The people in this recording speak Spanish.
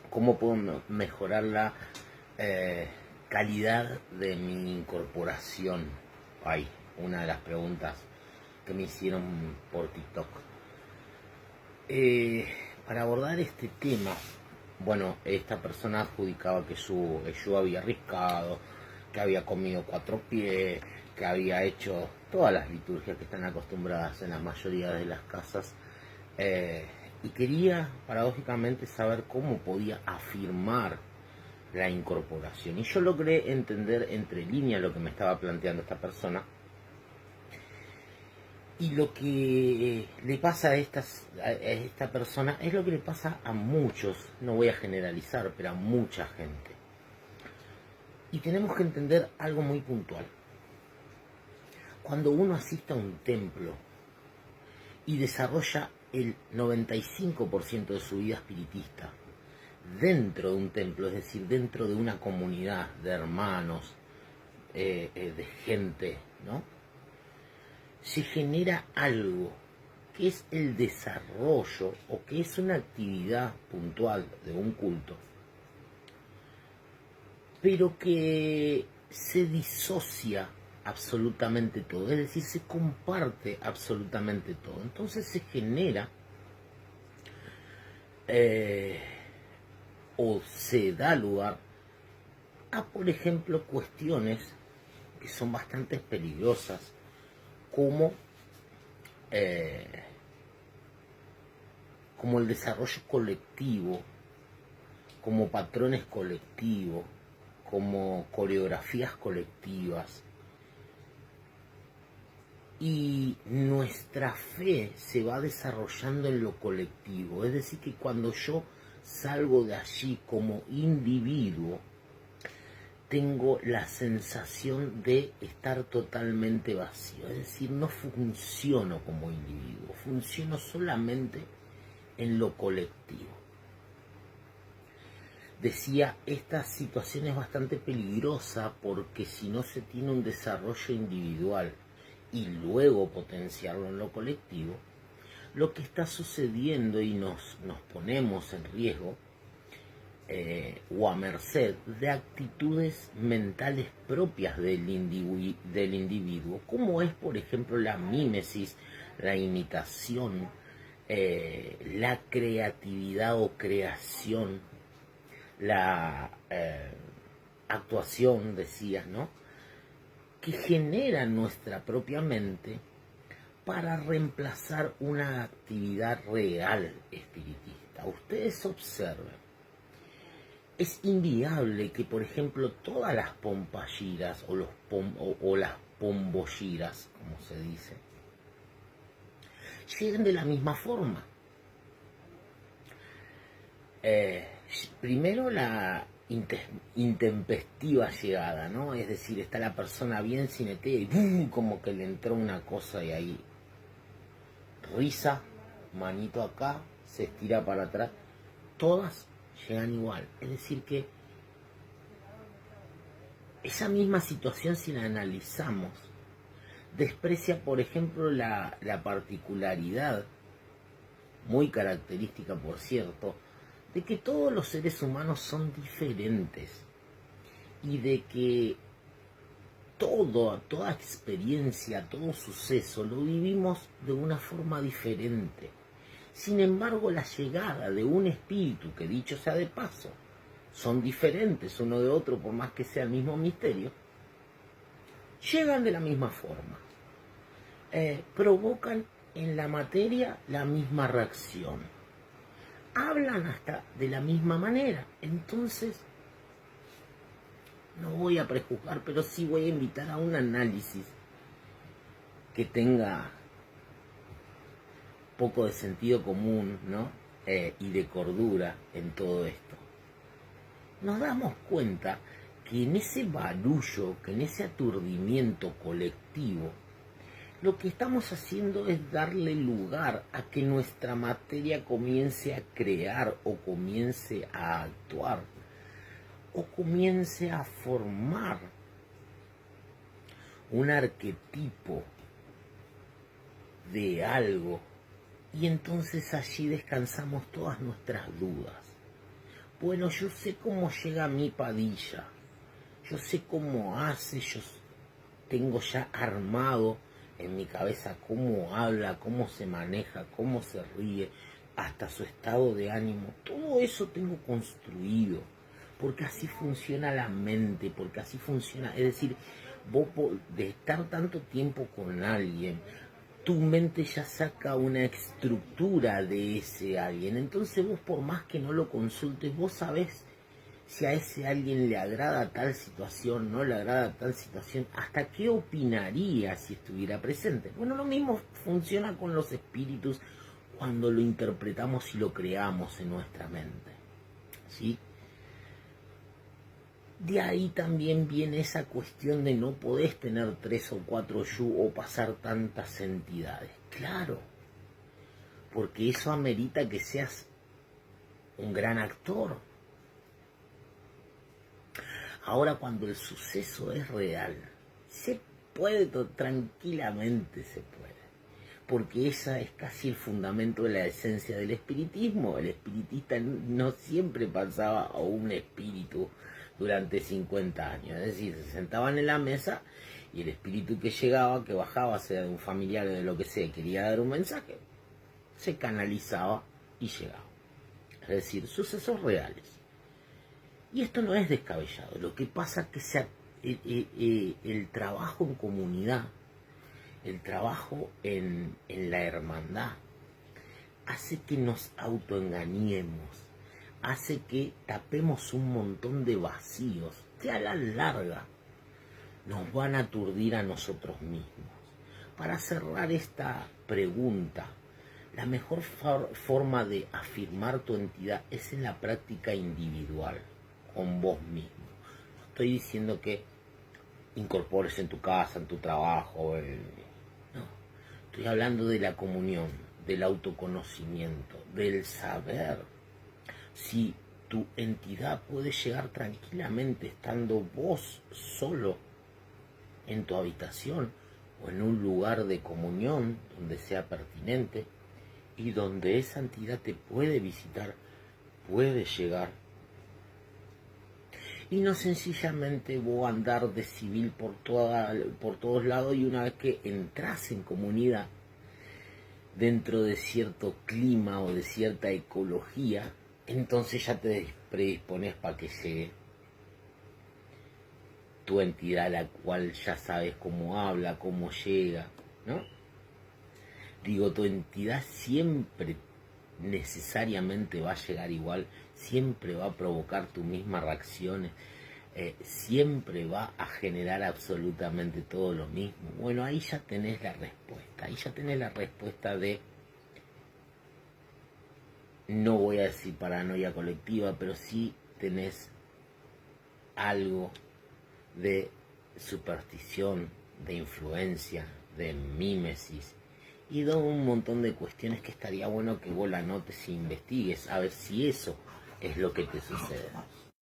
¿Cómo puedo mejorar la calidad de mi incorporación? Ay, una de las preguntas que me hicieron por TikTok. Eh, para abordar este tema, bueno, esta persona adjudicaba que yo había riscado, que había comido 4 pies, que había hecho todas las liturgias que están acostumbradas en la mayoría de las casas, eh, y quería paradójicamente saber cómo podía afirmar la incorporación. Y yo logré entender entre líneas lo que me estaba planteando esta persona. Y lo que le pasa a esta persona es lo que le pasa a muchos, no voy a generalizar, pero a mucha gente. Y tenemos que entender algo muy puntual. Cuando uno asiste a un templo y desarrolla el 95% de su vida espiritista dentro de un templo, es decir, dentro de una comunidad de hermanos, de gente, ¿no? Se genera algo que es el desarrollo o que es una actividad puntual de un culto, pero que se disocia absolutamente todo, es decir, se comparte absolutamente todo. Entonces se genera o se da lugar a, por ejemplo, cuestiones que son bastante peligrosas, como como el desarrollo colectivo, como patrones colectivos, como coreografías colectivas. Y nuestra fe se va desarrollando en lo colectivo. Es decir, que cuando yo salgo de allí como individuo, tengo la sensación de estar totalmente vacío. Es decir, no funciono como individuo, funciono solamente en lo colectivo. Decía, esta situación es bastante peligrosa porque si no se tiene un desarrollo individual y luego potenciarlo en lo colectivo, lo que está sucediendo y nos ponemos en riesgo o a merced de actitudes mentales propias del individuo, como es, por ejemplo, la mímesis, la imitación, la creatividad o creación, la actuación, decías, ¿no? Que genera nuestra propia mente para reemplazar una actividad real espiritista. Ustedes observen, es inviable que, por ejemplo, todas las pompalliras o las pombolliras, como se dice, lleguen de la misma forma. Primero la intempestiva llegada, ¿no? Es decir, está la persona bien cinetea y ¡bum! Como que le entró una cosa y ahí risa, manito acá, se estira para atrás. Todas llegan igual. Es decir que esa misma situación, si la analizamos, desprecia, por ejemplo, la particularidad, muy característica por cierto, de que todos los seres humanos son diferentes y de que toda experiencia, todo suceso lo vivimos de una forma diferente. Sin embargo, la llegada de un espíritu, que dicho sea de paso, son diferentes uno de otro por más que sea el mismo misterio, llegan de la misma forma, provocan en la materia la misma reacción, hablan hasta de la misma manera. Entonces, no voy a prejuzgar, pero sí voy a invitar a un análisis que tenga poco de sentido común, ¿no? Y de cordura en todo esto. Nos damos cuenta que en ese barullo, que en ese aturdimiento colectivo, lo que estamos haciendo es darle lugar a que nuestra materia comience a crear o comience a actuar o comience a formar un arquetipo de algo, y entonces allí descansamos todas nuestras dudas, Bueno, yo sé cómo llega mi Padilla, yo sé cómo hace, yo tengo ya armado en mi cabeza cómo habla, cómo se maneja, cómo se ríe, hasta su estado de ánimo. Todo eso tengo construido, porque así funciona la mente, porque así funciona. Es decir, vos de estar tanto tiempo con alguien, tu mente ya saca una estructura de ese alguien. Entonces vos, por más que no lo consultes, vos sabés si a ese alguien le agrada tal situación, no le agrada tal situación, hasta qué opinaría si estuviera presente. Bueno, lo mismo funciona con los espíritus cuando lo interpretamos y lo creamos en nuestra mente, ¿sí? De ahí también viene esa cuestión de no podés tener 3 o 4 yu o pasar tantas entidades. Claro, porque eso amerita que seas un gran actor. Ahora, cuando el suceso es real, se puede, tranquilamente se puede, porque esa es casi el fundamento de la esencia del espiritismo. El espiritista no siempre pasaba a un espíritu durante 50 años, es decir, se sentaban en la mesa y el espíritu que llegaba, que bajaba, sea de un familiar o de lo que sea, quería dar un mensaje, se canalizaba y llegaba. Es decir, sucesos reales. Y esto no es descabellado. Lo que pasa es que el trabajo en comunidad, el trabajo en la hermandad, hace que nos autoengañemos, hace que tapemos un montón de vacíos que a la larga nos van a aturdir a nosotros mismos. Para cerrar esta pregunta, la mejor forma de afirmar tu entidad es en la práctica individual, con vos mismo. No estoy diciendo que incorpores en tu casa, en tu trabajo, no. Estoy hablando de la comunión, del autoconocimiento, del saber si tu entidad puede llegar tranquilamente estando vos solo en tu habitación o en un lugar de comunión donde sea pertinente y donde esa entidad te puede visitar, puede llegar. Y no sencillamente vos andar de civil por todos lados, y una vez que entras en comunidad dentro de cierto clima o de cierta ecología, entonces ya te predispones para que llegue tu entidad, la cual ya sabes cómo habla, cómo llega, ¿no? Digo, tu entidad siempre necesariamente va a llegar igual, siempre va a provocar tus mismas reacciones, siempre va a generar absolutamente todo lo mismo. Bueno, ahí ya tenés la respuesta, ahí ya tenés la respuesta de, no voy a decir paranoia colectiva, pero sí tenés algo de superstición, de influencia, de mímesis y de un montón de cuestiones que estaría bueno que vos la notes e investigues a ver si eso es lo que te sucede.